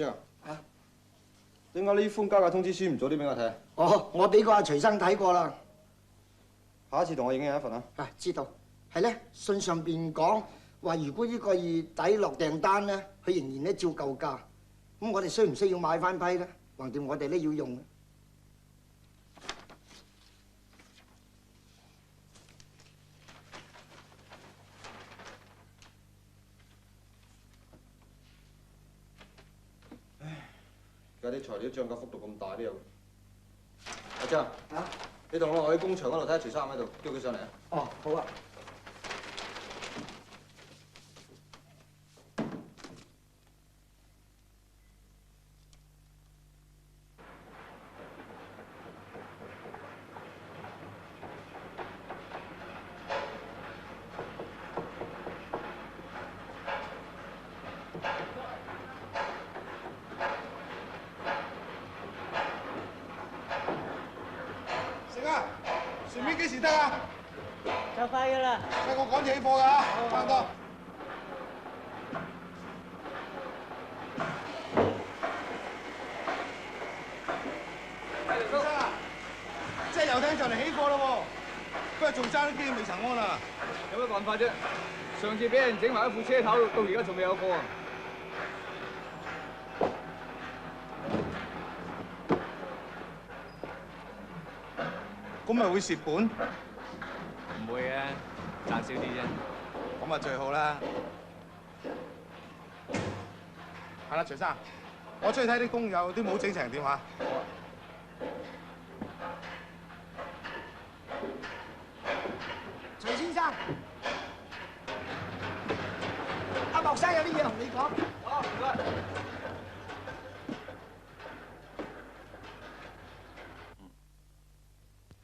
張啊，點解呢封交界通知書唔早啲俾我睇？哦，我俾個阿徐生睇過啦。下一次同我影印一份啊。啊，知道。係咧，信上邊講話，如果呢個月底落訂單咧，佢仍然咧照舊價。咁我哋需唔需要買翻批咧？橫掂我哋咧要用。而家啲材料漲價幅度咁大都有。阿張，啊，你同我落去工場嗰度睇下徐生喺度，叫佢上嚟啊。哦，好啊。船面幾時得啊？就快㗎啦！喂，我趕住起貨㗎嚇，差唔多。先生啊，即係遊艇就嚟起貨咯喎，不過仲爭啲機未曾安啊！有乜辦法啫？上次俾人整埋一副車頭，到而家仲未有貨啊！咁咪會蝕本？唔會嘅，賺少啲啫。咁啊最好啦。係啦，徐生，我出去睇啲工友都冇整成點嚇。徐先生，阿莫生有啲嘢同你講。好，唔該。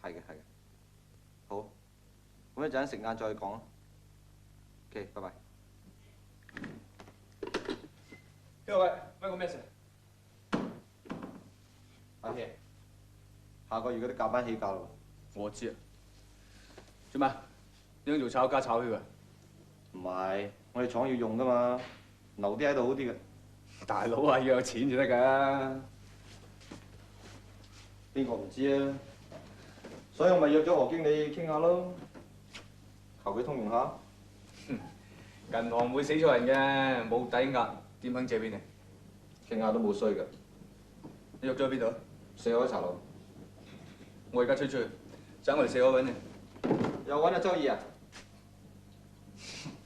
係嘅，係嘅。好，咁一陣食晏再講啦。OK， 拜拜。邊位？問我咩事？阿希，下個月嗰啲甲班起價咯。我知啊。做咩？點樣做炒家炒佢㗎？唔係，我哋廠要用㗎嘛，留啲喺度好啲嘅。大佬啊，要有錢先得㗎。邊個唔知啊？所以我咪約咗何經理傾下咯，求佢通融下。銀行唔會死錯人嘅，冇抵押點肯借俾你？傾下都冇衰㗎。你約咗去邊度？四海茶樓。我而家吹，爭我哋四海揾你。又揾阿周二啊？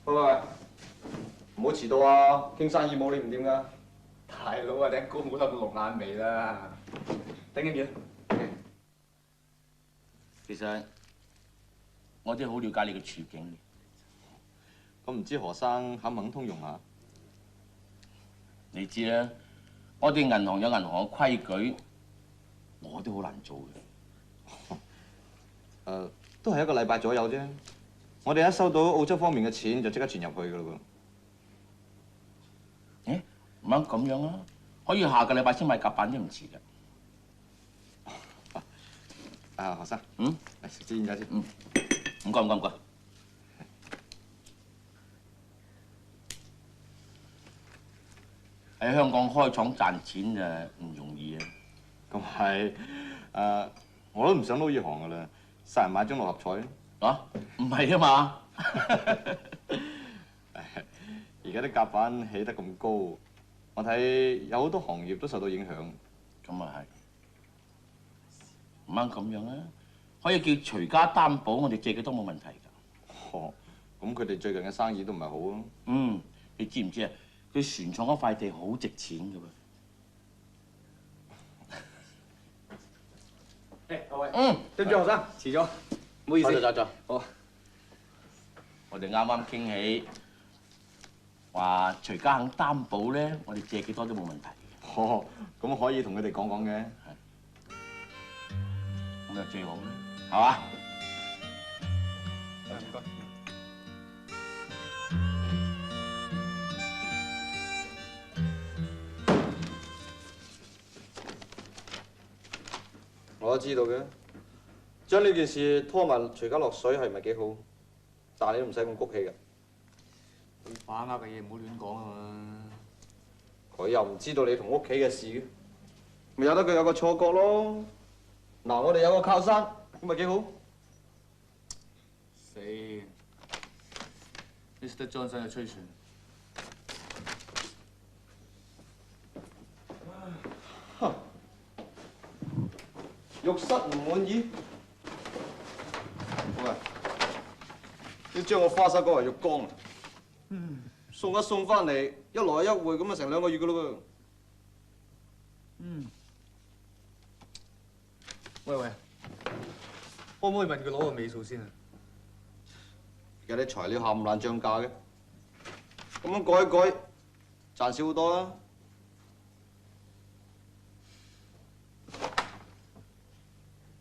喂，唔好遲到啊！傾生意冇你唔掂㗎。大佬啊，頂高冇得落眼眉啦。等緊幾？其實我都好了解你嘅處境嘅。咁唔知何生肯唔肯通融下？你知啦，我哋銀行有銀行嘅規矩，我都好難做嘅。都係1個禮拜左右啫。我哋一收到澳洲方面嘅錢，就即刻傳入去㗎啦喎。誒，唔啱咁樣啊！可以下個禮拜先買甲板都唔遲㗎。啊，何生，嚟食支煙仔先。唔該唔該唔該。喺香港開廠賺錢就唔容易啊！咁係，我都唔想撈呢行㗎啦，殺人買張六合彩。啊？唔係啊嘛！而家啲甲板起得咁高，我睇有好多行業都受到影響。咁啊係。唔啱咁樣啊！可以叫徐家擔保，我哋借幾多冇問題㗎。哦，咁佢哋最近嘅生意都唔係好啊。你知唔知啊？佢船廠嗰塊地好值錢㗎喎。誒，各位。對唔住，學生，遲咗，唔好意思。走。好。我哋啱啱傾起，話徐家肯擔保咧，我哋借幾多都冇問題。哦，咁可以同佢哋講講嘅。咁就最好啦，係嘛？唔該。我都知道嘅，將呢件事拖埋徐家落水係咪幾好？但係你都唔使咁谷氣㗎。把握嘅嘢唔好亂講啊嘛。佢又唔知道你同屋企嘅事嘅，咪由得佢有個錯覺咯。嗱，我哋有個靠山，咁咪幾好。死 ！Mr. Johnson 嘅吹船。浴室唔滿意？喂，要將個花灑改為浴缸啊！送一送翻嚟，一來一回咁啊，成2個月噶咯噃。喂，可唔可以問佢攞個尾數先啊？而家啲材料冚爛漲價嘅，咁樣改一改，賺少好多啦。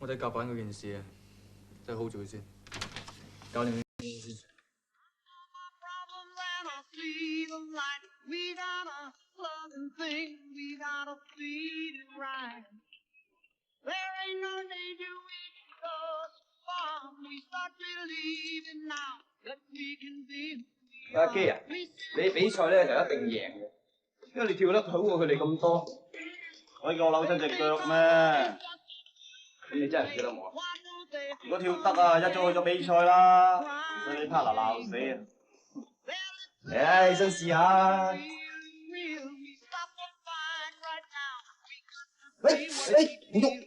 我睇夾板嗰件事啊，真係 hold 住佢先，搞掂佢先。阿基啊，你比賽咧就一定贏嘅，因為你跳得好過佢哋咁多。可以叫我扭親隻腳咩？咁你真係唔跳得我。如果跳得啊，一早去咗比賽啦，唔使你 partner 鬧死啊！嚟，起身試下。唔喐！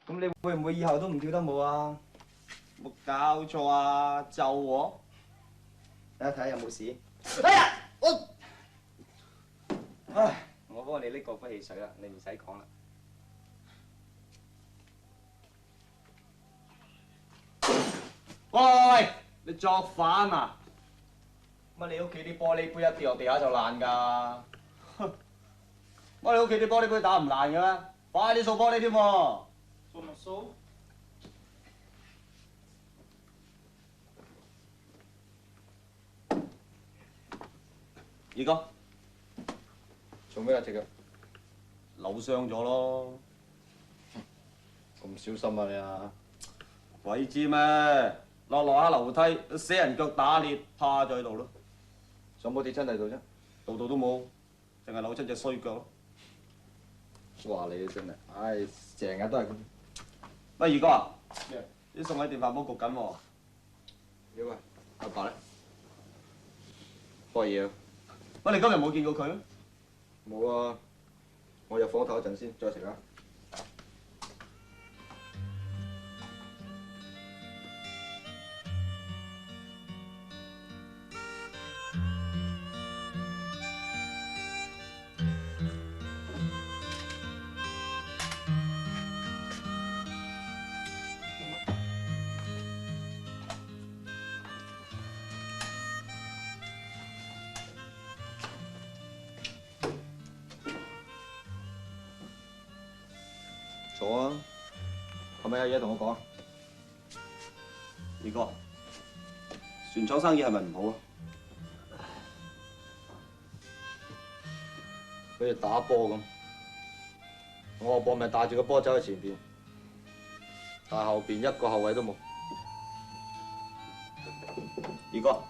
咁你會唔會以後都唔跳得舞啊？冇搞錯啊，就我。睇下睇下有冇事。哎呀，唉，我幫你拎過杯汽水啦，你唔使講啦。喂，你作反啊？乜你屋企啲玻璃杯一跌落地下就爛㗎？我哋屋企啲玻璃杯打唔爛嘅咩？快啲掃玻璃添喎！掃咪掃。二哥，做咩啊隻腳？扭傷咗咯。咁小心啊你啊！鬼知咩？落下樓梯，死人腳打裂，趴咗喺度咯。有冇跌親喺度啫？度度都冇，淨係扭親隻衰腳咯。哇！你真係，唉，成日都係咁。喂，二哥啊，啲餸喺電飯煲焗緊喎。妖啊！阿爸咧？開嘢啊！喂，你今日冇見過佢咩？冇啊！我入房唞一陣先，再食啊！坐啊！係咪有嘢同我講？二哥，船廠生意係咪唔好啊？好似打波咁，我個波咪帶住個波走喺前邊，但係後邊一個後衞都冇。二哥，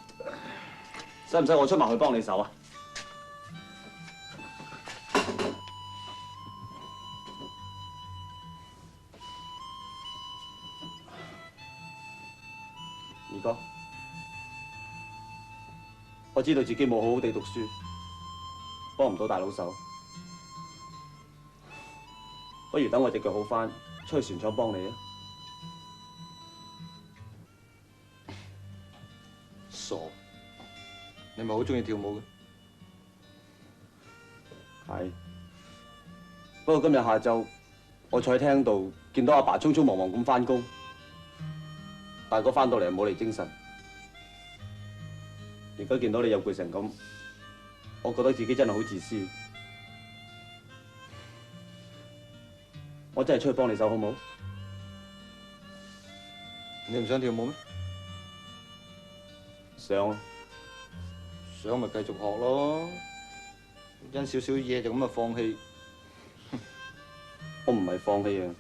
使唔使我出埋去幫你手啊？二哥，我知道自己冇好好地讀書，幫唔到大佬手，不如等我隻腳好返，出去船廠幫你啊！傻！你咪好中意跳舞嘅？係。不過今日下晝我坐喺廳度，見到阿爸匆匆忙忙咁返工，大哥返到嚟又冇嚟精神。而家見到你又攰成咁，我覺得自己真係好自私。我真係出去幫你手好冇？你唔想跳舞咩？想啊！想咪繼續學咯，因少少嘢就咁啊放棄。我唔係放棄啊，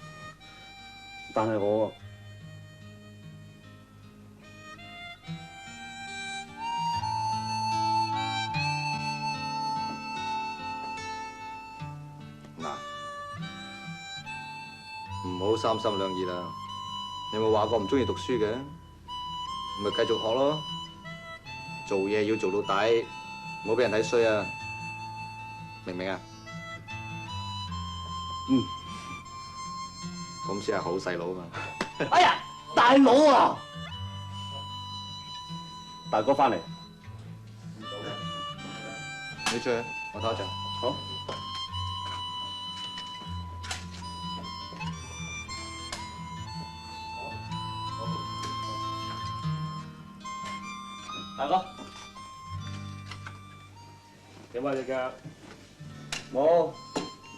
但係我唔好三心兩意啦。你冇話過唔中意讀書嘅，咪繼續學咯。做嘢要做到底，唔好俾人睇衰啊！明唔明啊？嗯。咁先係好細佬嘛。哎呀，大佬啊！大哥翻嚟。你出去，我睇下陣。好。大哥，點啊？隻腳冇，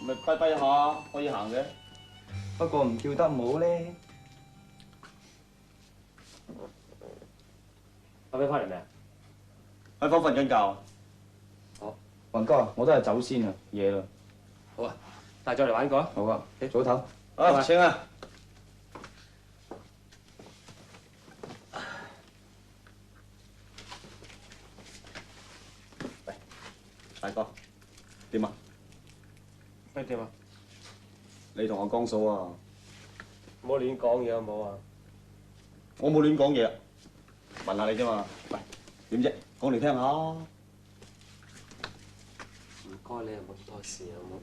咪跛跛下，可以行嘅。不過唔叫得冇咧。阿飛翻嚟未啊？喺房瞓緊覺。好，雲哥，我都係走先啊，夜啦。好啊，帶再嚟玩過。好啊，早唞。啊，請啊！喂，大哥，點啊？咩點啊？你同我江嫂啊？唔好亂講嘢好唔好啊？我冇亂講嘢，問下你啫嘛。喂，點啫？講嚟聽下。唔該，你又冇咁多事好冇？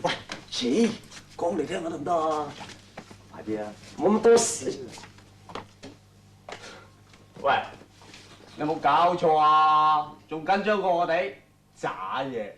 喂，切，講嚟聽下得唔得啊？快啲啊！冇咁多事。喂，有冇搞錯啊？仲緊張過我哋？渣嘢！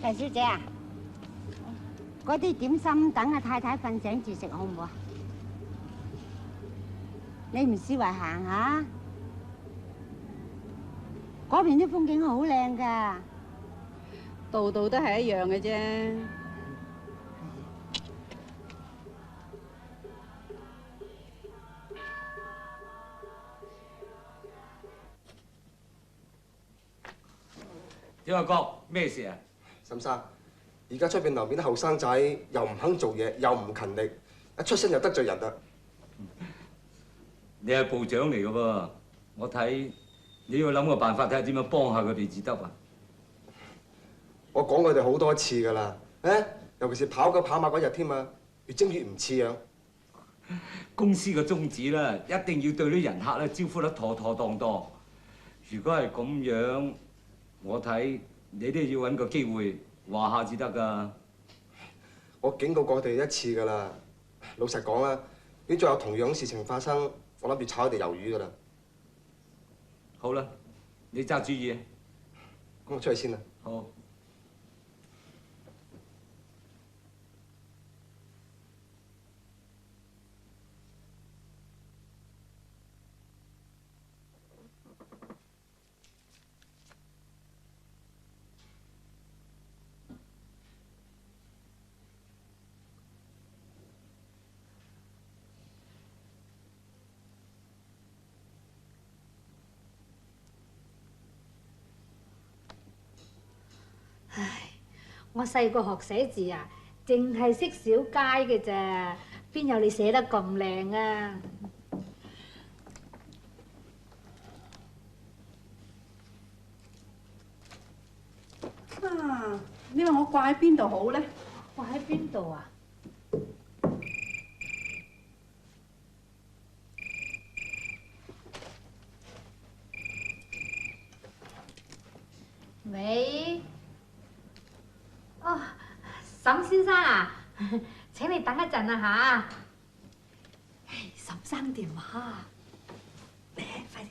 大小姐啊，嗰啲點心等阿太太瞓醒至食好唔好啊？你唔試話行下？嗰邊啲風景好靚㗎，度度都係一樣嘅啫。點啊哥，咩事啊？沈生，而家出邊樓面啲後生仔又唔肯做嘢，又唔勤力，一出身就得罪人啦。你係部長嚟嘅噃，我睇你要諗個辦法，睇下點樣幫下佢哋至得啊！我講佢哋好多次㗎啦，尤其是跑狗跑馬嗰日添啊，越精越唔似樣。公司嘅宗旨啦，一定要對啲人客咧招呼得妥妥當當。如果係咁樣，我睇你都要揾個機會話下至得㗎。我警告過佢哋一次㗎啦。老實講啦，如果再有同樣事情發生，我諗住炒佢哋魷魚㗎啦。好啦，你揸主意。咁我出去先啦。好。我細個學寫字啊，淨係識小楷嘅咋，邊有你寫得咁靚啊？媽，你話我掛喺邊度好咧？掛喺邊度啊？喂，哦，沈先生啊，請你等一陣啊嚇。沈生電話，快啲嚟。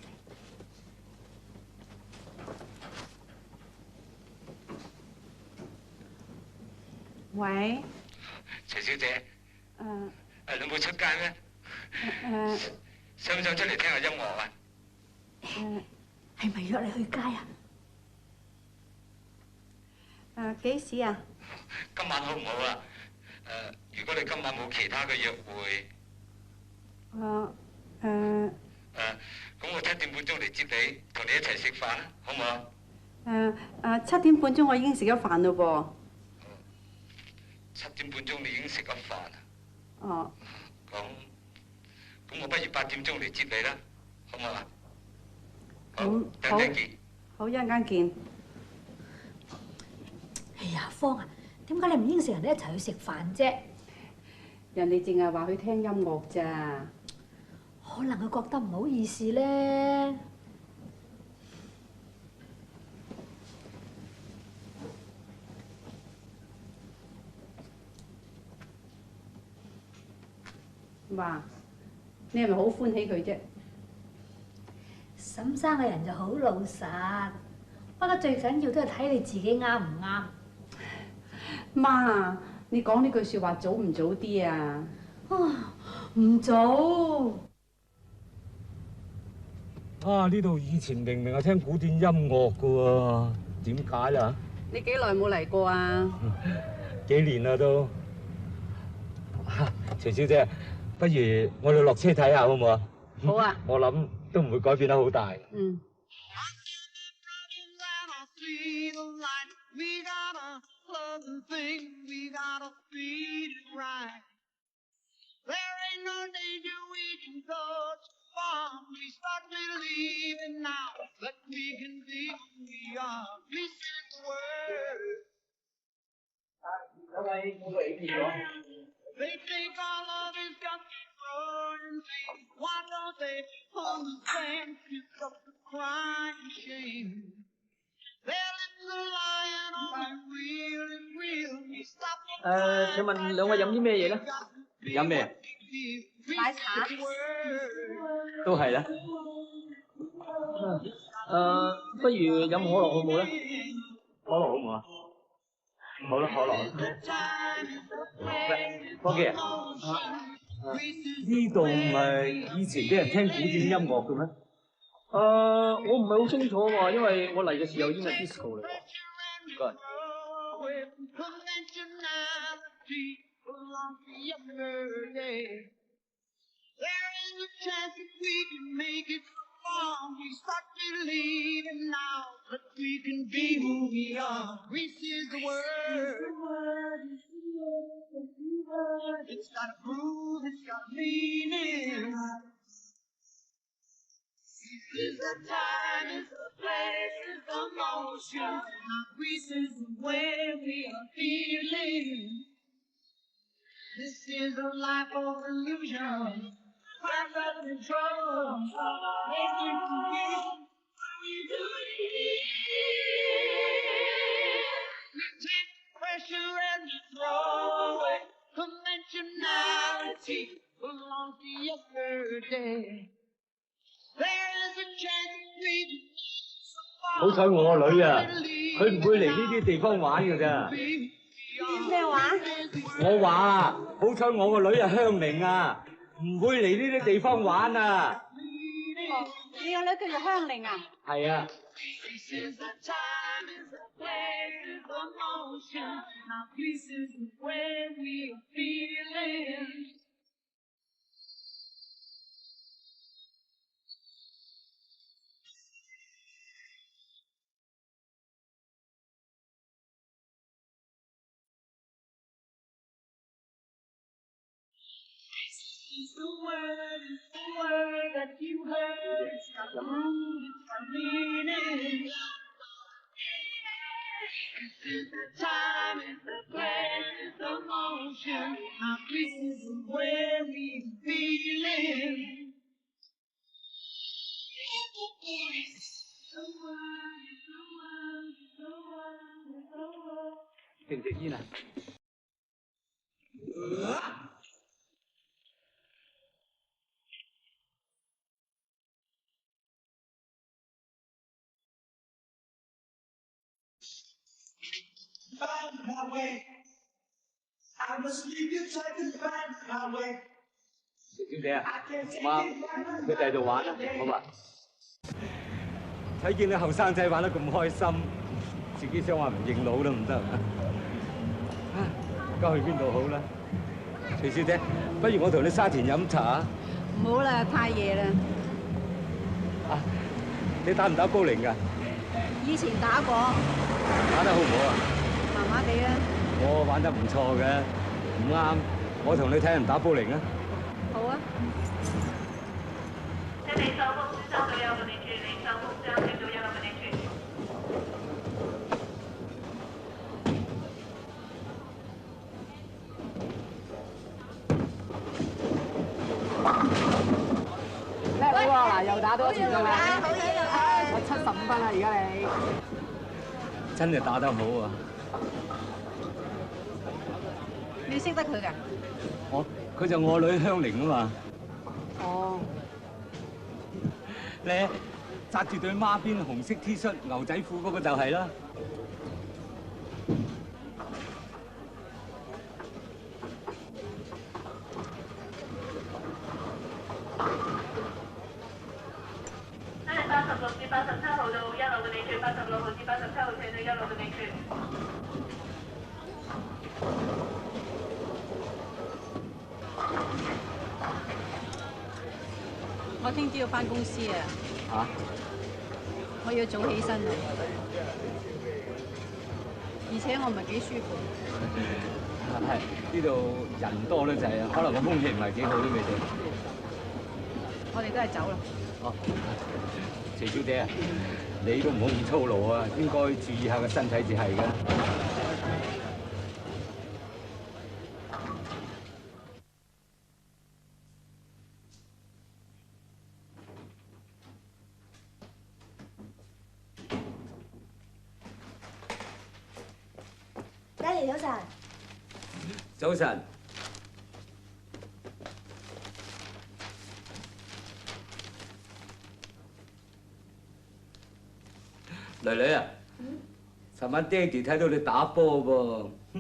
喂，徐小姐，你冇出街咩？想唔想出嚟聽下音樂啊？係咪約你去街啊？幾時啊？今晚好唔好啊？如果你今晚冇其他嘅約會，咁我7點半鐘嚟接你，同你一齊食飯，好唔好啊？7點半鐘我已經食咗飯咯噃。7點半鐘你已經食咗飯啊？哦。咁我不如8點鐘嚟接你啦，好唔好啊？咁好，好，一陣間見。哎呀，芳啊，點解你唔應承人哋一齊去食飯啫？人哋淨係話去聽音樂咋。可能佢覺得唔好意思咧。話你係咪好歡喜佢啫？沈生嘅人就好老實，不過最緊要都係睇你自己啱唔啱。媽，你講呢句説話早唔早啲啊？唔早。呢度以前明明係聽古典音樂㗎喎，點解啦？你幾耐冇嚟過啊？幾年啦都。徐小姐，不如我哋落車睇下好唔好啊？好啊。我諗都唔會改變得好大。嗯。They think our love is just currency. Why don't they understand? Pick up the crying shame. Their lips are lying on the real is real. We stop the 請問兩位飲啲咩嘢咧？飲咩？奶茶。都係啦。不如飲可樂好唔好咧？可樂好唔好啊？好啦，可樂。方記啊，呢度唔係以前俾人聽古典音樂嘅咩？我唔係好清楚喎，因為我嚟嘅時候已經係 disco 嚟喎。唔該。We start believing now that we can be who we are. Greece is the word. It's got a groove, it's got a meaning. This is the time, it's the place, it's the motion. Now Greece is the way we are feeling. This is a life of illusion. Find out control. Make you forget what you do here. We take pressure and we throw away. Conventionality belongs to yesterday. There is a chance we can. 好彩我個女啊，佢唔會嚟呢啲地方玩㗎咋。咩話？我話好彩我個女啊香菱啊。唔會嚟呢啲地方玩啊！哦，你個女叫做香菱啊？係啊。It's the word that you heard. It's got the root, it's got meaning. This is the time, it's the place, it's the motion. Our this is where we feeling. The world, the world, the world, the world. 食唔食煙啊？ Find my way. I must leave you tight to find my way. 小姐啊，媽，佢哋喺度玩啊，好嘛？睇見你後生仔玩得咁開心，自己想話唔認老都唔得啊！而家去邊度好啦？徐小姐，不如我同你沙田飲茶啊？唔好啦，太夜啦。啊，你打唔打保齡㗎？以前打過，打得好唔好啊？麻麻地啊。我玩得唔錯嘅，唔啱，我同你睇人打保齡啊！好啊。請你手風先生隊友嘅你住，你手風將請到一個嘅你住。叻女喎，嗱又打多一次㗎啦，我75分啦，而家你。真係打得好啊！你識得佢㗎？佢就我女香菱啊嘛。哦。你紮住對孖辮紅色 T 恤牛仔褲嗰個就係啦。86至87號到1路嘅你住，86號至87號請到1路嘅你住。我聽朝要返公司啊！嚇？我要早起身啊！而且我唔係幾舒服。係呢度人多咧，就係可能個空氣唔係幾好都未定。我哋都係走啦。哦，徐小姐啊，你都唔好咁粗魯啊，應該注意下個身體至係㗎。爹哋早晨。早晨。女女啊，尋晚爹哋睇到你打波噃，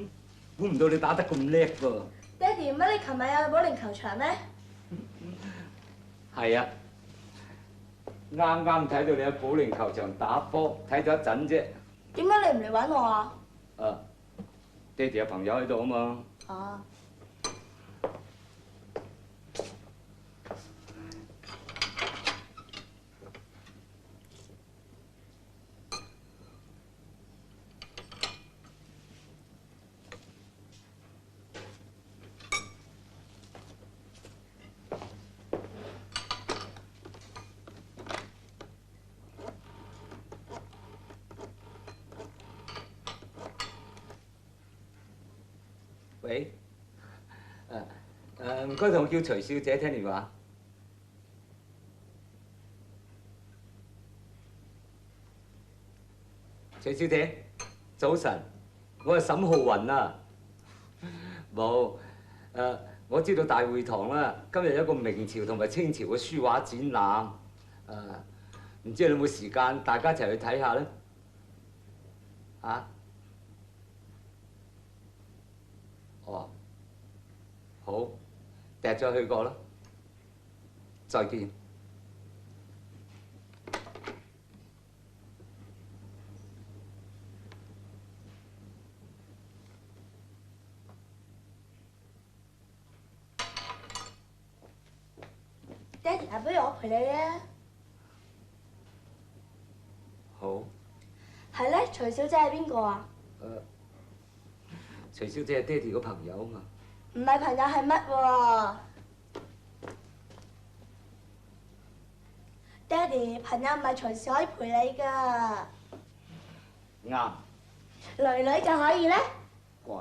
估唔到你打得咁叻噃。爹哋，乜你琴日有去保齡球場咩？係啊，啱啱睇到你喺保齡球場打波，睇咗一陣啫。點解你唔嚟揾我啊？爹哋有朋友喺度啊嘛。哦。喂，唔該，同我叫徐小姐聽電話。徐小姐，早晨，我係沈浩雲啊。冇，我知道大會堂啦，今日有一個明朝同埋清朝嘅書畫展覽，唔知你有冇時間，大家一齊去睇下咧？嚇？哦，好，第日再去過啦。再見。爹哋啊，不如我陪你啊。好。係咧，徐小姐係邊個啊？徐小姐係爹哋個朋友啊嘛。唔係朋友係乜喎？爹哋，朋友唔係隨時可以陪你㗎。啱，女女就可以咧。乖。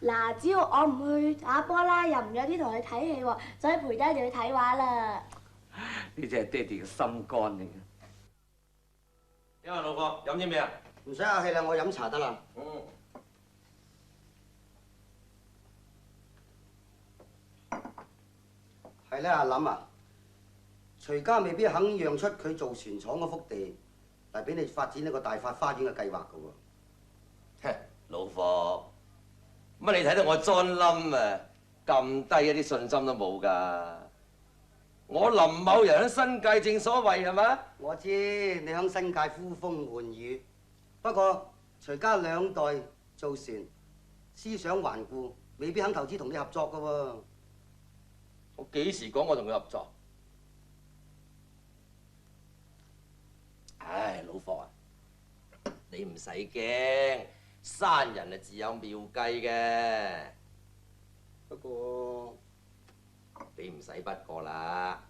嗱，只要我唔去打波啦，又唔約啲同佢睇戲喎，就可以陪爹哋去睇畫啦。呢只係爹哋嘅心肝嚟嘅。因為老婆飲啲咩啊？唔使客氣啦，我飲茶得啦。係咧，阿林啊，徐家未必肯讓出佢做船廠嗰幅地嚟俾你發展一個大發花園嘅計劃噶喎。老霍，乜你睇到我裝冧啊？咁低一啲信心都冇㗎。我林某人喺新界正所謂係嘛？我知你喺新界呼風喚雨，不過徐家兩代做船，思想頑固，未必肯投資同你合作噶喎。我幾時講我同佢合作？唉，老霍啊，你唔使驚，山人啊自有妙計嘅。不過你唔使不過啦，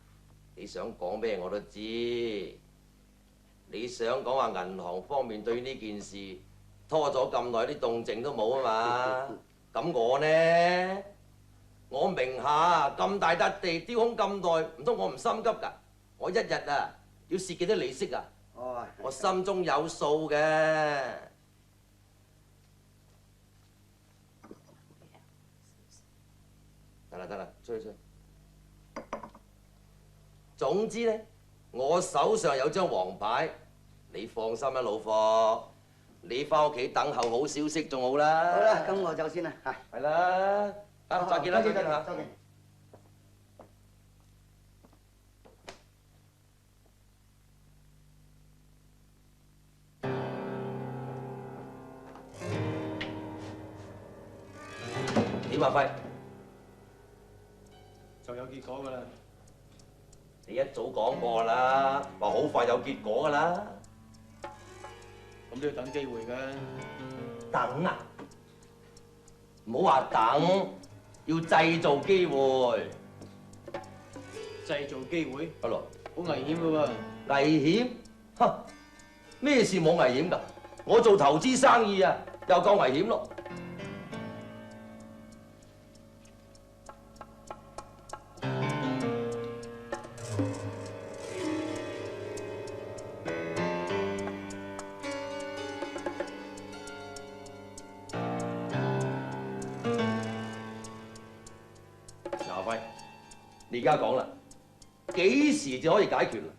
你想講咩我都知。你想講話銀行方面對呢件事拖咗咁耐，啲動靜都冇啊嘛。咁我呢？我名下咁大笪地丟空咁耐，唔通我唔心急㗎？我一日啊要蝕幾多利息啊？我心中有數嘅。得啦，吹。總之呢，我手上有張黃牌，你放心啦，老霍，你翻屋企等候好消息仲好啦。好啦，咁我走先啦。係啦。再見啦，再見嚇。點啊，輝？就有結果㗎啦。你一早講過啦，話好快有結果㗎啦。咁都要等機會㗎。等啊！唔好話等。要製造機會，製造機會，不咯，好危險㗎喎！危險？嚇，咩事冇危險㗎？我做投資生意啊，又夠危險咯。你而家講啦，幾時就可以解決啦？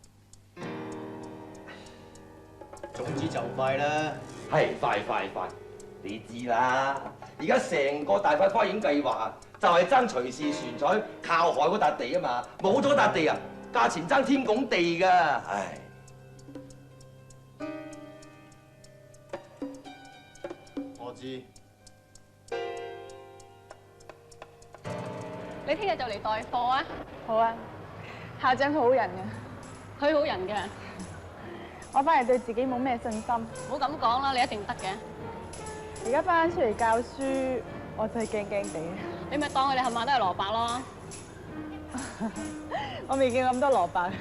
總之就快啦。係快！你知啦，而家成個大塊花園計劃啊，就係爭隨時船彩靠海嗰笪地啊嘛，冇咗嗰笪地啊，價錢爭天拱地㗎，唉。我知。你聽日就嚟代課啊？好啊，校長佢好人嘅，佢好人嘅。我反而對自己冇咩信心。唔好咁講啦，你一定得嘅。而家翻出嚟教書，我真係驚驚地。你咪當佢哋冚唪唥都係蘿蔔咯。我未見過咁多蘿蔔。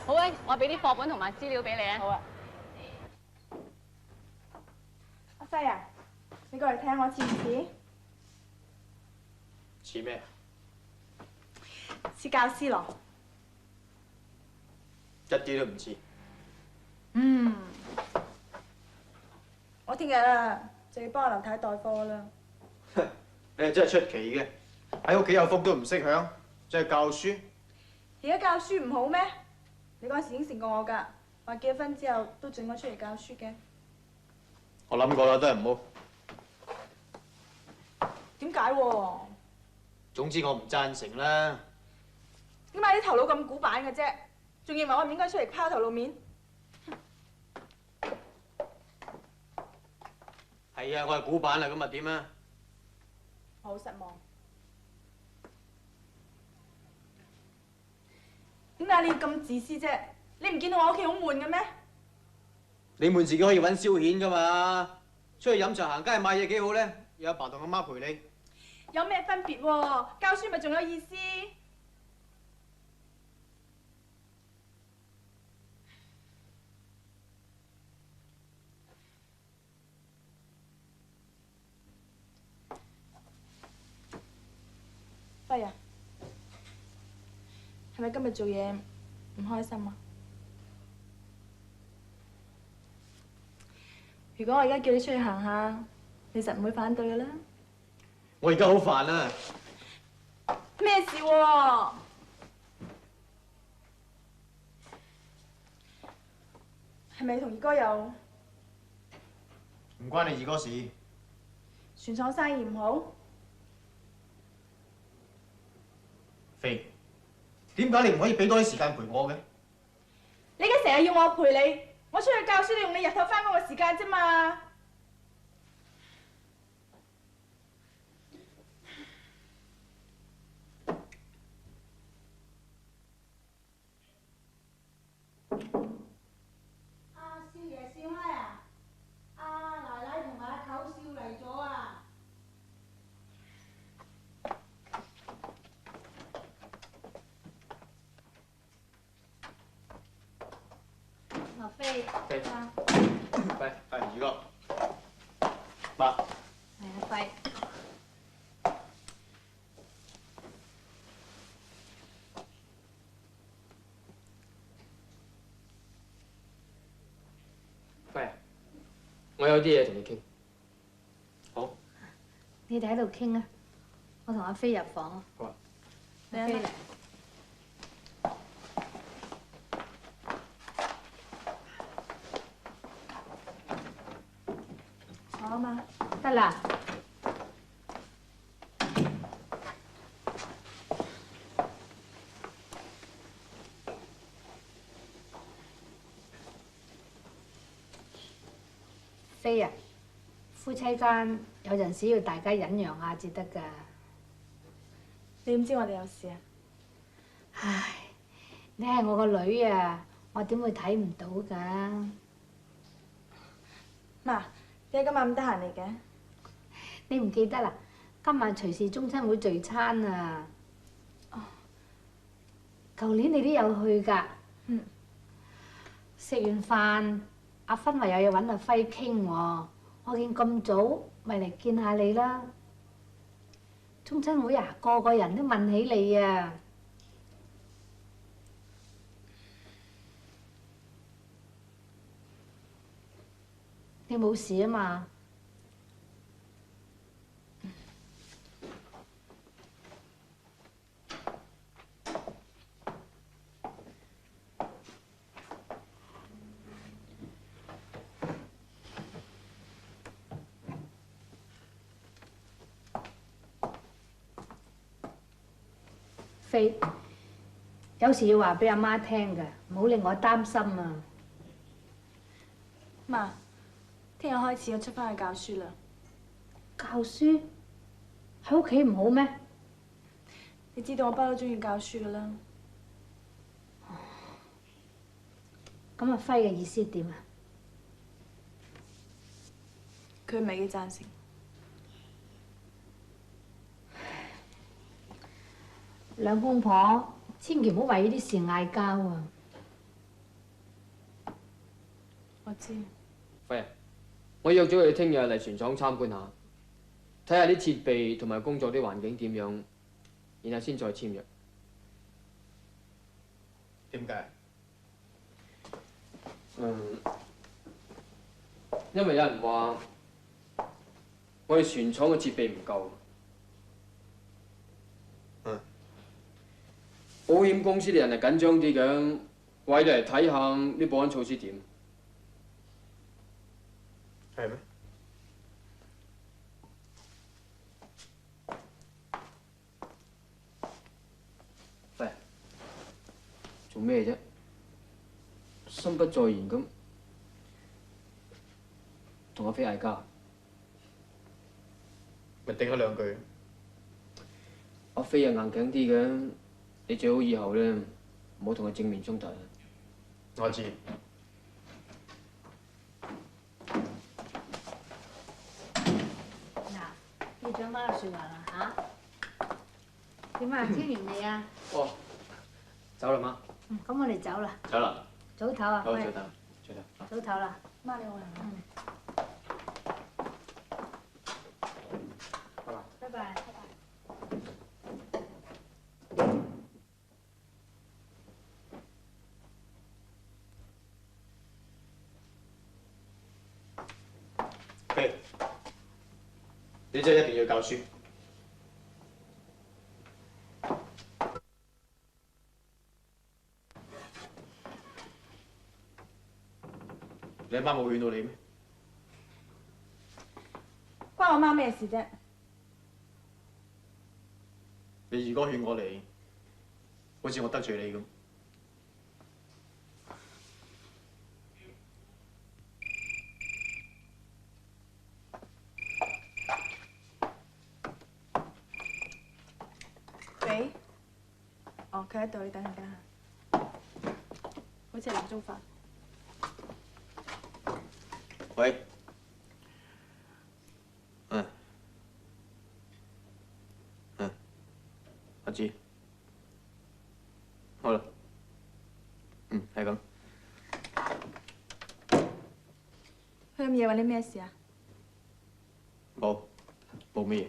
好啊，我俾啲課本同埋資料俾你啊。好啊。阿西啊，你過嚟睇我似唔似？似咩？似教師咯。一啲都唔似。我聽日啊就要幫阿劉太代課啦。你係真係出奇嘅，喺屋企有福都唔識享，真係教書。而家教書唔好咩？你嗰陣時應承過我㗎，話結咗婚之後都准我出嚟教書嘅。我諗過啦，都係唔好。點解喎？總之我唔贊成啦。點解你頭腦咁古板嘅啫？仲認為我唔應該出嚟拋頭露面？係啊，我係古板啦，咁啊點啊？我好失望。點解你要咁自私啫？你唔見到我屋企好悶嘅咩？你悶自己可以揾消遣㗎嘛？出去飲茶行街買嘢幾好咧？有阿爸同阿媽陪你。有咩分別喎？教書咪仲有意思？輝啊，係咪今日做嘢唔開心啊？如果我而家叫你出去行下，你實唔會反對嘅啦。我而家好煩啊！咩事喎？係咪同二哥有唔關你二哥事。船廠生意唔好？飛，點解你唔可以俾多啲時間陪我嘅？你而家成日要我陪你，我出去教書，你用你日頭翻工嘅時間啫嘛。少爺少媽啊！阿奶奶同埋阿舅少嚟咗啊！阿飛，飛，啊，喂，係二哥，爸，係阿輝。喂，我有啲嘢同你傾。好。你哋喺度傾啊，我同阿飛入房啊。好啊。你啊，坐啊嘛。得啦。飛啊！夫妻間有陣時要大家忍讓下至得㗎。你點知我哋有事啊？唉，你係我個女啊，我點會睇唔到㗎？媽，點解今晚咁得閒嚟嘅？你唔記得啦？今晚隨時中親會聚餐啊！哦，舊年你都有去㗎。嗯。食完飯，阿芬話有嘢揾阿輝傾喎。我見咁早，咪嚟見下你啦。中親會啊，個個人都問起你啊。你冇事啊嘛？飛，有時要話俾阿媽聽㗎，唔好令我擔心啊。媽，聽日開始我出翻去教書啦。教書喺屋企唔好咩？你知道我不嬲中意教書噶啦。咁阿輝嘅意思點啊？佢唔係幾贊成。兩公婆千祈唔好為呢啲事嗌交啊！我知。輝啊，我約咗佢聽日嚟船廠參觀下，睇下啲設備同埋工作啲環境點樣，然後先再簽約。點解？因為有人話我哋船廠嘅設備唔夠。保險公司啲人係緊張啲嘅，話你嚟睇下啲保安措施點。係咩？喂，做咩啫？心不在焉咁，同阿飛嗌交。咪頂咗兩句。阿飛又硬頸啲嘅。你最好以後咧，唔好同佢正面衝突。我知。嗱，要長翻個説話啦嚇。點啊？簽完未啊？哦，走啦媽。咁我哋走啦。走啦。早唞啊！好，早喂唞，早唞。早唞啦。媽，你好人。拜拜。你真係一定要教書。你阿媽冇勸到你咩？關我媽咩事啫？你二哥勸我嚟，好似我得罪你咁。喂？哦，佢喺度，你等陣間下。好似係林中發。喂。我知。好啦。係咁。佢咁夜揾你咩事啊？冇乜嘢。